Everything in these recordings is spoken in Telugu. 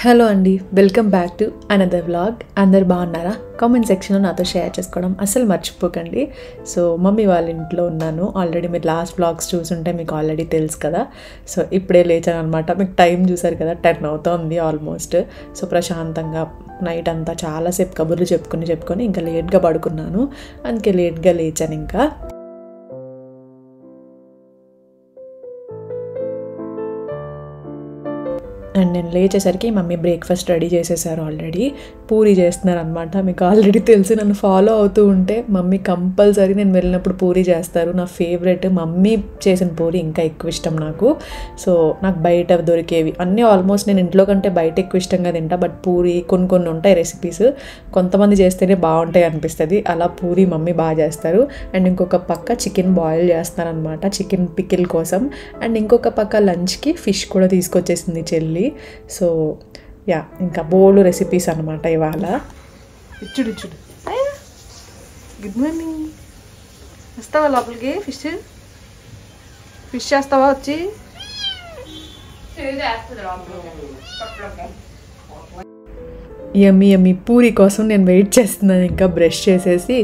హలో అండి, welcome back to another vlog. అందరు బాగున్నారా? కామెంట్ సెక్షన్లో నాతో షేర్ చేసుకోవడం అసలు మర్చిపోకండి. సో మమ్మీ వాళ్ళ ఇంట్లో ఉన్నాను. ఆల్రెడీ మీరు లాస్ట్ వ్లాగ్స్ చూసుంటే మీకు ఆల్రెడీ తెలుసు కదా. సో ఇప్పుడే లేచాను అనమాట. మీకు టైం చూసారు కదా, 10 అవుతుంది ఆల్మోస్ట్. సో ప్రశాంతంగా నైట్ అంతా చాలాసేపు కబుర్లు చెప్పుకొని ఇంకా లేట్గా పడుకున్నాను. అందుకే లేట్గా లేచాను. ఇంకా అండ్ నేను లేచేసరికి మమ్మీ బ్రేక్ఫాస్ట్ రెడీ చేసేసారు. ఆల్రెడీ పూరి చేస్తున్నారు అనమాట. మీకు ఆల్రెడీ తెలిసి నన్ను ఫాలో అవుతూ ఉంటే మమ్మీ కంపల్సరీ నేను వెళ్ళినప్పుడు పూరి చేస్తారు. నా ఫేవరెట్ మమ్మీ చేసిన పూరి ఇంకా ఎక్కువ ఇష్టం నాకు. సో నాకు బయట దొరికేవి అన్నీ ఆల్మోస్ట్ నేను ఇంట్లో కంటే బయట ఎక్కువ ఇష్టంగా తింటా. బట్ పూరి కొన్ని ఉంటాయి రెసిపీస్, కొంతమంది చేస్తేనే బాగుంటాయి అనిపిస్తుంది. అలా పూరి మమ్మీ బాగా చేస్తారు. అండ్ ఇంకొక పక్క చికెన్ బాయిల్ చేస్తారనమాట, చికెన్ పికిల్ కోసం. అండ్ ఇంకొక పక్క లంచ్కి ఫిష్ కూడా తీసుకొచ్చేసింది చెల్లి. సో యా, ఇంకా బోలు రెసిపీస్ అనమాట ఇవాళ. ఇచ్చుడు గుడ్ మార్నింగ్. వస్తావా లోపలికి? ఫిష్ చేస్తావా? వచ్చి యమ్మీ పూరి కోసం నేను వెయిట్ చేస్తున్నాను. ఇంకా బ్రష్ చేసేసి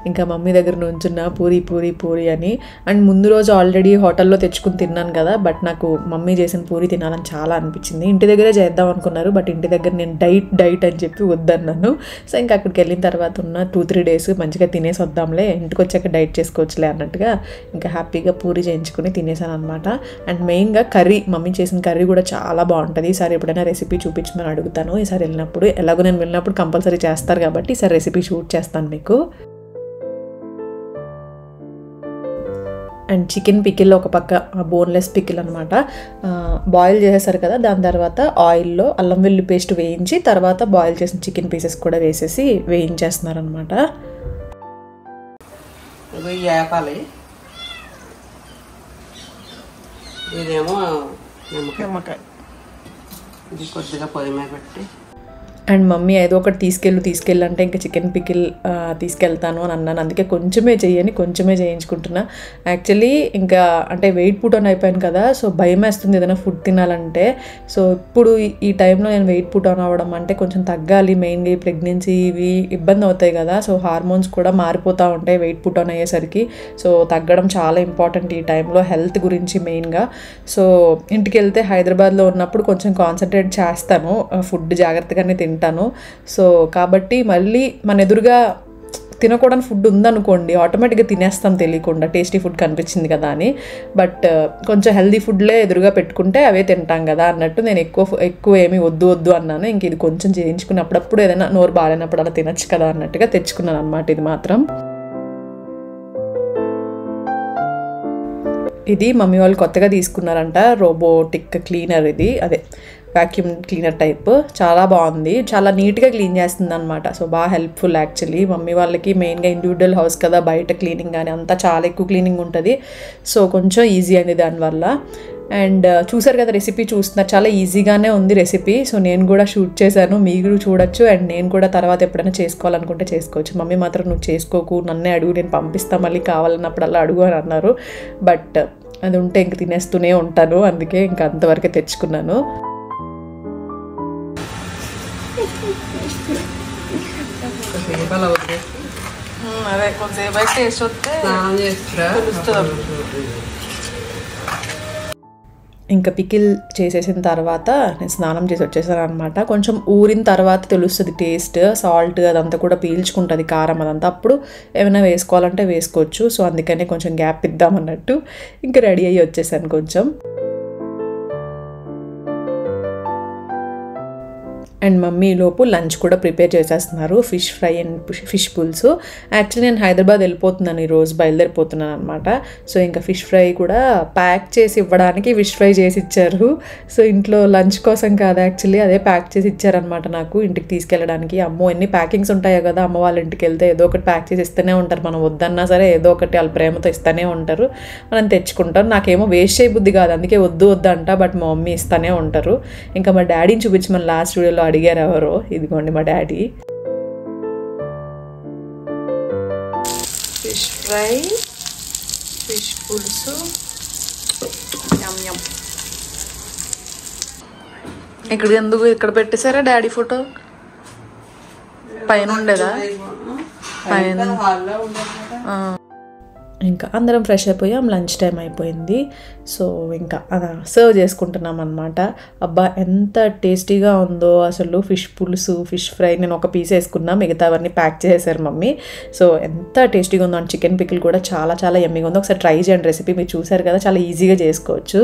ఇంకా మమ్మీ దగ్గర నుంచున్న పూరి అని. అండ్ ముందు రోజు ఆల్రెడీ హోటల్లో తెచ్చుకుని తిన్నాను కదా, బట్ నాకు మమ్మీ చేసిన పూరి తినాలని చాలా అనిపించింది. ఇంటి దగ్గరే చేద్దాం అనుకున్నారు, బట్ ఇంటి దగ్గర నేను డైట్ అని చెప్పి వద్దన్నాను. సో ఇంకా అక్కడికి వెళ్ళిన తర్వాత ఉన్న 2-3 డేస్ మంచిగా తినేసి వద్దాంలే, ఇంటికి వచ్చాక డైట్ చేసుకోవచ్చులే అన్నట్టుగా ఇంకా హ్యాపీగా పూరి చేయించుకుని తినేసాను అనమాట. అండ్ మెయిన్గా కర్రీ, మమ్మీ చేసిన కర్రీ కూడా చాలా బాగుంటుంది. ఈసారి ఎప్పుడైనా రెసిపీ చూపించమని అడుగుతాను. ఈసారి వెళ్ళినప్పుడు ఎలాగో నేను వెళ్ళినప్పుడు కంపల్సరీ చేస్తారు కాబట్టి ఈసారి రెసిపీ షూట్ చేస్తాను మీకు. అండ్ చికెన్ పికిల్ ఒక పక్క బోన్లెస్ పికిల్ అనమాట. బాయిల్ చేసేసారు కదా, దాని తర్వాత ఆయిల్లో అల్లం వెల్లుల్లి పేస్ట్ వేయించి తర్వాత బాయిల్ చేసిన చికెన్ పీసెస్ కూడా వేసేసి వేయించేస్తున్నారు అనమాట. ఇదేమో నిమ్మకాయ ఇది కొద్దిగా పొయ్యి మీద పెట్టి. అండ్ మమ్మీ ఏదో ఒకటి తీసుకెళ్ళు అంటే ఇంకా చికెన్ పికిల్ తీసుకెళ్తాను అని అన్నాను. అందుకే కొంచెమే చేయించుకుంటున్నా. యాక్చువల్లీ ఇంకా అంటే వెయిట్ పుట్ ఆన్ అయిపోయాను కదా, సో భయం వేస్తుంది ఏదైనా ఫుడ్ తినాలంటే. సో ఇప్పుడు ఈ టైంలో నేను వెయిట్ పుట్ ఆన్ అవ్వడం అంటే కొంచెం తగ్గాలి. మెయిన్గా ఈ ప్రెగ్నెన్సీ ఇవి ఇబ్బంది అవుతాయి కదా, సో హార్మోన్స్ కూడా మారిపోతూ ఉంటాయి వెయిట్ పుట్ ఆన్ అయ్యేసరికి. సో తగ్గడం చాలా ఇంపార్టెంట్ ఈ టైంలో, హెల్త్ గురించి మెయిన్గా. సో ఇంటికి వెళ్తే హైదరాబాద్లో ఉన్నప్పుడు కొంచెం కాన్సన్ట్రేట్ చేస్తాను, ఫుడ్ జాగ్రత్తగానే తింటాను. సో కాబట్టి మళ్ళీ మన ఎదురుగా తినకూడని ఫుడ్ ఉందనుకోండి, ఆటోమేటిక్గా తినేస్తాం తెలియకుండా, టేస్టీ ఫుడ్ కనిపించింది కదా అని. బట్ కొంచెం హెల్దీ ఫుడ్లే ఎదురుగా పెట్టుకుంటే అవే తింటాం కదా అన్నట్టు నేను ఎక్కువ ఏమీ వద్దు అన్నాను. ఇంక ఇది కొంచెం చేయించుకుని అప్పుడప్పుడు ఏదైనా నోరు బాగాలేనప్పుడు అలా తినచ్చు కదా అన్నట్టుగా తెచ్చుకున్నాను అనమాట. ఇది మాత్రం ఇది మమ్మీ వాళ్ళు కొత్తగా తీసుకున్నారంట, రోబోటిక్ క్లీనర్. ఇది అదే వ్యాక్యూమ్ క్లీనర్ టైప్. చాలా బాగుంది, చాలా నీట్గా క్లీన్ చేస్తుంది అనమాట. సో బాగా హెల్ప్ఫుల్ యాక్చువల్లీ మమ్మీ వాళ్ళకి. మెయిన్గా ఇండివిజువల్ హౌస్ కదా, బయట క్లీనింగ్ కానీ అంతా చాలా ఎక్కువ క్లీనింగ్ ఉంటుంది. సో కొంచెం ఈజీ అయింది దానివల్ల. అండ్ చూసారు కదా, రెసిపీ చూస్తున్నారు, చాలా ఈజీగానే ఉంది రెసిపీ. సో నేను కూడా షూట్ చేశాను, మీరు చూడొచ్చు. అండ్ నేను కూడా తర్వాత ఎప్పుడైనా చేసుకోవాలనుకుంటే చేసుకోవచ్చు. మమ్మీ మాత్రం నువ్వు చేసుకోకు, నన్నే అడుగు, నేను పంపిస్తాను, మళ్ళీ కావాలన్నప్పుడు అలా అడుగు అని అన్నారు. బట్ అది ఉంటే ఇంక తినేస్తూనే ఉంటాను, అందుకే ఇంకా అంతవరకే తెచ్చుకున్నాను. అదే కొంచెంసేపు అయితే టేస్ట్ వస్తే ఇంకా పికిల్ చేసేసిన తర్వాత నేను స్నానం చేసి వచ్చేసాను అనమాట. కొంచెం ఊరిన తర్వాత తెలుస్తుంది టేస్ట్, సాల్ట్ అదంతా కూడా పీల్చుకుంటుంది, కారం అదంతా. అప్పుడు ఏమైనా వేసుకోవాలంటే వేసుకోవచ్చు. సో అందుకనే కొంచెం గ్యాప్ ఇద్దామన్నట్టు ఇంకా రెడీ అయ్యి వచ్చేసాను కొంచెం. అండ్ మమ్మీ లోపు లంచ్ కూడా ప్రిపేర్ చేసేస్తున్నారు, ఫిష్ ఫ్రై అండ్ ఫిష్ పులుసు. యాక్చువల్లీ నేను హైదరాబాద్ వెళ్ళిపోతున్నాను, ఈరోజు బయలుదేరిపోతున్నాను అనమాట. సో ఇంకా ఫిష్ ఫ్రై కూడా ప్యాక్ చేసి ఇవ్వడానికి ఫిష్ ఫ్రై చేసి ఇచ్చారు. సో ఇంట్లో లంచ్ కోసం కాదు యాక్చువల్లీ, అదే ప్యాక్ చేసి ఇచ్చారనమాట నాకు ఇంటికి తీసుకెళ్ళడానికి. అమ్మో ఎన్ని ప్యాకింగ్స్ ఉంటాయో కదా, అమ్మ వాళ్ళ ఇంటికి వెళ్తే ఏదో ఒకటి ప్యాక్ చేసి ఇస్తూనే ఉంటారు. మనం వద్దన్నా సరే ఏదో ఒకటి వాళ్ళ ప్రేమతో ఇస్తూనే ఉంటారు, మనం తెచ్చుకుంటాం. నాకేమో వేస్ట్ చేయబుద్ధి కాదు, అందుకే వద్దు అంట. బట్ మా మమ్మీ ఇస్తూనే ఉంటారు. ఇంకా మా డాడీని చూపించమని లాస్ట్ వీడియోలో అడిగారు ఎవరో, ఇదిగోండి మా డాడీ. ఫిష్ ఫ్రై, ఫిష్ పులుసు, ఇక్కడ ఎందుకు ఇక్కడ పెట్టేశారా డాడీ ఫోటో? పైన ఉండేదా? పైన. ఇంకా అందరం ఫ్రెష్ అయిపోయాం, లంచ్ టైం అయిపోయింది. సో ఇంకా సర్వ్ చేసుకుంటున్నాం అనమాట. అబ్బా ఎంత టేస్టీగా ఉందో అసలు. ఫిష్ పులుసు, ఫిష్ ఫ్రై నేను ఒక పీస్ వేసుకున్నా, మిగతావన్నీ ప్యాక్ చేసేసారు మమ్మీ. సో ఎంత టేస్టీగా ఉందో. అండ్ చికెన్ పికిల్ కూడా చాలా చాలా యమ్మీగా ఉంది. ఒకసారి ట్రై చేయండి రెసిపీ, మీరు చూసారు కదా, చాలా ఈజీగా చేసుకోవచ్చు.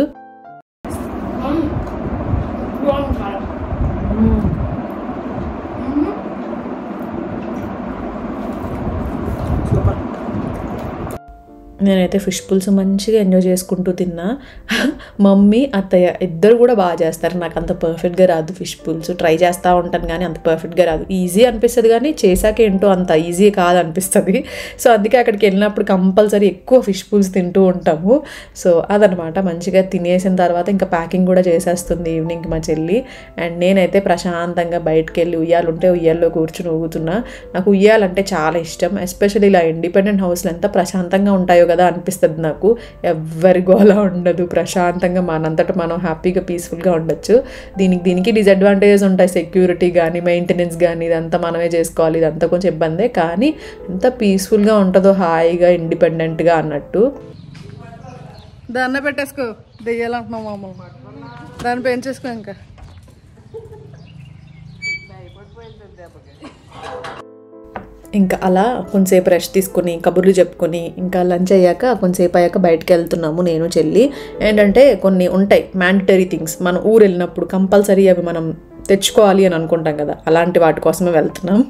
నేనైతే ఫిష్ పులుసు మంచిగా ఎంజాయ్ చేసుకుంటూ తిన్నా. మమ్మీ అత్తయ్య ఇద్దరు కూడా బాగా చేస్తారు. నాకు అంత పర్ఫెక్ట్గా రాదు ఫిష్ పులుసు. ట్రై చేస్తూ ఉంటాను కానీ అంత పర్ఫెక్ట్గా రాదు. ఈజీ అనిపిస్తుంది కానీ చేశాక ఏంటో అంత ఈజీ కాదు అనిపిస్తుంది. సో అందుకే అక్కడికి వెళ్ళినప్పుడు కంపల్సరీ ఎక్కువ ఫిష్ పులుసు తింటూ ఉంటాము. సో అదనమాట. మంచిగా తినేసిన తర్వాత ఇంకా ప్యాకింగ్ కూడా చేసేస్తుంది ఈవినింగ్ మా చెల్లి. అండ్ నేనైతే ప్రశాంతంగా బయటకు వెళ్ళి ఉయ్యాలుంటే ఉయ్యాల్లో కూర్చుని ఊగుతున్నా. నాకు ఉయ్యాలంటే చాలా ఇష్టం. ఎస్పెషల్లీ ఇలా ఇండిపెండెంట్ హౌస్లో ఎంత ప్రశాంతంగా ఉంటాయో కదా అనిపిస్తుంది నాకు. ఎవ్వరి గోల ఉండదు, ప్రశాంతంగా మనంతట మనం హ్యాపీగా పీస్ఫుల్గా ఉండొచ్చు. దీనికి డిసడ్వాంటేజెస్ ఉంటాయి. సెక్యూరిటీ కానీ మెయింటెనెన్స్ కానీ ఇదంతా మనమే చేసుకోవాలి, ఇదంతా కొంచెం ఇబ్బందే. కానీ ఎంత పీస్ఫుల్గా ఉంటుందో హాయిగా ఇండిపెండెంట్గా అన్నట్టు. దాన్ని పెట్టేసుకో, దెయ్యాలంటున్నావు మామూలు, దాన్ని పెంచేసుకో. ఇంకా ఇంకా అలా కొంతసేపు రెస్ట్ తీసుకుని కబుర్లు చెప్పుకొని ఇంకా లంచ్ అయ్యాక కొంతసేపు అయ్యాక బయటకు వెళ్తున్నాము నేను చెల్లి. ఏంటంటే కొన్ని ఉంటాయి మ్యాండటరీ థింగ్స్, మనం ఊరు వెళ్ళినప్పుడు కంపల్సరీ అవి మనం తెచ్చుకోవాలి అని అనుకుంటాం కదా, అలాంటి వాటి కోసమే వెళ్తున్నాం.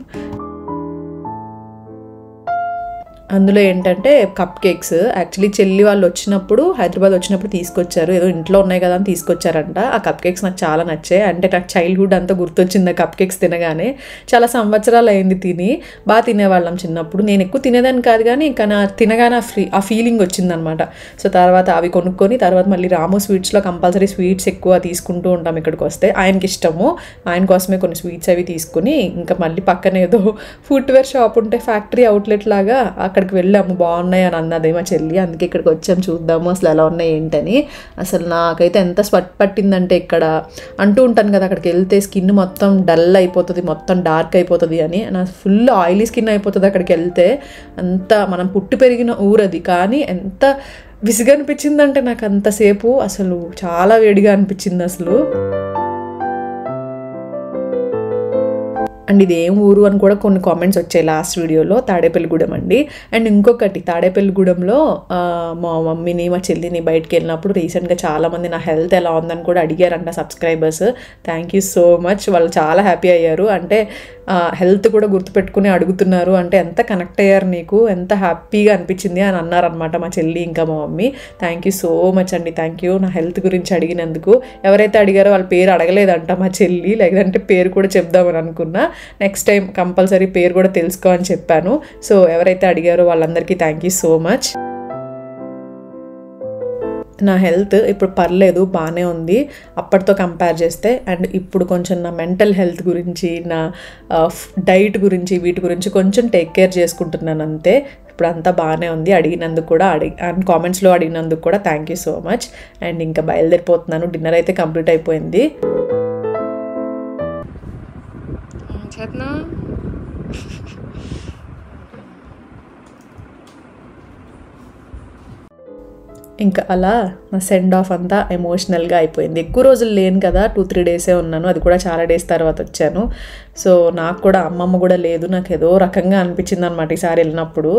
అందులో ఏంటంటే కప్ కేక్స్. యాక్చువల్లీ చెల్లి వాళ్ళు వచ్చినప్పుడు, హైదరాబాద్ వచ్చినప్పుడు తీసుకొచ్చారు. ఏదో ఇంట్లో ఉన్నాయి కదా అని తీసుకొచ్చారంట. ఆ కప్ కేక్స్ నాకు చాలా నచ్చాయి. అంటే నాకు చైల్డ్హుడ్ అంతా గుర్తొచ్చింది ఆ కప్ కేక్స్ తినగానే. చాలా సంవత్సరాలు అయింది తిని. బాగా తినేవాళ్ళం చిన్నప్పుడు. నేను ఎక్కువ తినేదాన్ని కాదు కానీ ఇంకా నా తినగానే ఆ ఫీలింగ్ వచ్చిందనమాట. సో తర్వాత అవి కొనుక్కొని తర్వాత మళ్ళీ రాము స్వీట్స్లో కంపల్సరీ స్వీట్స్ ఎక్కువ తీసుకుంటూ ఉంటాం ఇక్కడికి వస్తే. ఆయనకి ఇష్టము, ఆయన కోసమే కొన్ని స్వీట్స్ అవి తీసుకుని ఇంకా మళ్ళీ పక్కన ఏదో ఫుట్వేర్ షాప్ ఉంటే ఫ్యాక్టరీ అవుట్లెట్ లాగా అక్కడికి వెళ్ళాము. బాగున్నాయి అని అన్నది మా చెల్లి. అందుకే ఇక్కడికి వచ్చాము, చూద్దాము అసలు ఎలా ఉన్నాయి ఏంటని. అసలు నాకైతే ఎంత స్వెట్ పట్టిందంటే, ఇక్కడ అంటూ ఉంటాను కదా అక్కడికి వెళ్తే స్కిన్ మొత్తం డల్ అయిపోతుంది, మొత్తం డార్క్ అయిపోతుంది అని. నా ఫుల్ ఆయిలీ స్కిన్ అయిపోతుంది అక్కడికి వెళ్తే. అంత మనం పుట్టి పెరిగిన ఊరది, కానీ ఎంత విసిగా అనిపించిందంటే నాకు అంతసేపు అసలు చాలా వేడిగా అనిపించింది అసలు. అండ్ ఇది ఏం ఊరు అని కూడా కొన్ని కామెంట్స్ వచ్చాయి లాస్ట్ వీడియోలో. తాడేపల్లిగూడెం అండి. అండ్ ఇంకొకటి తాడేపల్లిగూడెంలో మా మమ్మీని మా చెల్లిని బయటకు వెళ్ళినప్పుడు రీసెంట్గా చాలామంది నా హెల్త్ ఎలా ఉందని కూడా అడిగారంట subscribers. Thank you so much. వాళ్ళు చాలా హ్యాపీ అయ్యారు. అంటే హెల్త్ కూడా గుర్తుపెట్టుకుని అడుగుతున్నారు. అంటే ఎంత కనెక్ట్ అయ్యారు నీకు, ఎంత హ్యాపీగా అనిపించింది అని అన్నారనమాట మా చెల్లి ఇంకా మా mummy. Thank you so much అండి, థ్యాంక్ యూ నా హెల్త్ గురించి అడిగినందుకు. ఎవరైతే అడిగారో వాళ్ళ పేరు అడగలేదంట మా చెల్లి, లేదంటే పేరు కూడా చెప్దామని అనుకున్నా. నెక్స్ట్ టైం కంపల్సరీ పేరు కూడా తెలుసుకో అని చెప్పాను. సో ఎవరైతే అడిగారో వాళ్ళందరికీ థ్యాంక్ యూ సో మచ్. నా హెల్త్ ఇప్పుడు పర్లేదు, బాగానే ఉంది అప్పటితో కంపేర్ చేస్తే. అండ్ ఇప్పుడు కొంచెం నా మెంటల్ హెల్త్ గురించి, నా డైట్ గురించి, వీటి గురించి కొంచెం టేక్ కేర్ చేసుకుంటున్నాను అంతే. ఇప్పుడు అంతా బాగానే ఉంది. అడిగినందుకు కూడా అండ్ కామెంట్స్లో అడిగినందుకు కూడా thank you so much. And ఇంకా బయలుదేరిపోతున్నాను. డిన్నర్ అయితే కంప్లీట్ అయిపోయింది. ఇంకా అలా నా సెండ్ ఆఫ్ అంతా ఎమోషనల్గా అయిపోయింది. ఎక్కువ రోజులు లేను కదా, 2-3 డేసే ఉన్నాను. అది కూడా చాలా డేస్ తర్వాత వచ్చాను. సో నాకు కూడా అమ్మమ్మ కూడా లేదు. నాకు ఏదో రకంగా అనిపించింది అనమాట ఈసారి వెళ్ళినప్పుడు.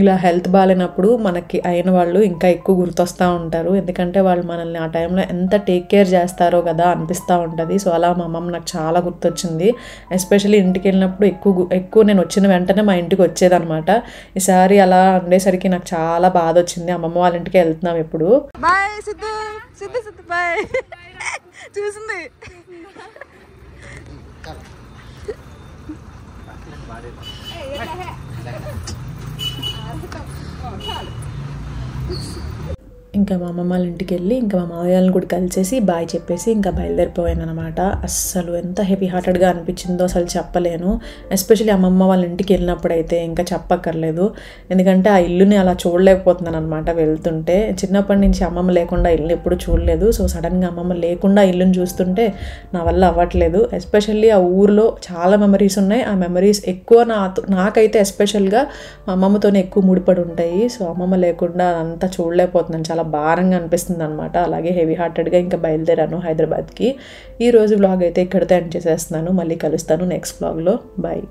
ఇలా హెల్త్ బాగాలేనప్పుడు మనకి అయిన వాళ్ళు ఇంకా ఎక్కువ గుర్తొస్తూ ఉంటారు. ఎందుకంటే వాళ్ళు మనల్ని ఆ టైంలో ఎంత టేక్ కేర్ చేస్తారో కదా అనిపిస్తూ ఉంటుంది. సో అలా మా అమ్మమ్మ నాకు చాలా గుర్తొచ్చింది. ఎస్పెషల్లీ ఇంటికి వెళ్ళినప్పుడు ఎక్కువ నేను వచ్చిన వెంటనే మా ఇంటికి వచ్చేదనమాట. ఈసారి అలా ఉండేసరికి నాకు చాలా బాధ వచ్చింది. అమ్మమ్మ వాళ్ళ ఇంటికి వెళ్తున్నాం ఇప్పుడు. Bye Siddhu, Siddhu Siddhu bye. చూసింది ఇంకా మా అమ్మమ్మ వాళ్ళ ఇంటికి వెళ్ళి ఇంకా మా మామయ్య వాళ్ళని కూడా కలిసేసి బాయ్ చెప్పేసి ఇంకా బయలుదేరిపోయాను అనమాట. అస్సలు ఎంత హెవీ హార్టెడ్గా అనిపించిందో అసలు చెప్పలేను. ఎస్పెషల్లీ అమ్మమ్మ వాళ్ళ ఇంటికి వెళ్ళినప్పుడు అయితే ఇంకా చెప్పక్కర్లేదు. ఎందుకంటే ఆ ఇల్లుని అలా చూడలేకపోతున్నాను అనమాట వెళ్తుంటే. చిన్నప్పటి నుంచి అమ్మమ్మ లేకుండా ఇల్లు ఎప్పుడు చూడలేదు. సో సడన్గా అమ్మమ్మ లేకుండా ఇల్లుని చూస్తుంటే నా వల్ల అవ్వట్లేదు. ఎస్పెషల్లీ ఆ ఊరిలో చాలా మెమరీస్ ఉన్నాయి. ఆ మెమరీస్ ఎక్కువ నాకైతే ఎస్పెషల్గా మా అమ్మమ్మతోనే ఎక్కువ ముడిపడి ఉంటాయి. సో అమ్మమ్మ లేకుండా అదంతా చూడలేకపోతున్నాను. చాలా భారంగా అనిపిస్తుంది అనమాట. అలాగే హెవీ హార్టెడ్గా ఇంకా బయలుదేరాను హైదరాబాద్కి. ఈరోజు వ్లాగ్ అయితే ఇక్కడితో ఎండ్ చేసేస్తున్నాను. మళ్ళీ కలుస్తాను నెక్స్ట్ వ్లాగ్లో. బాయ్.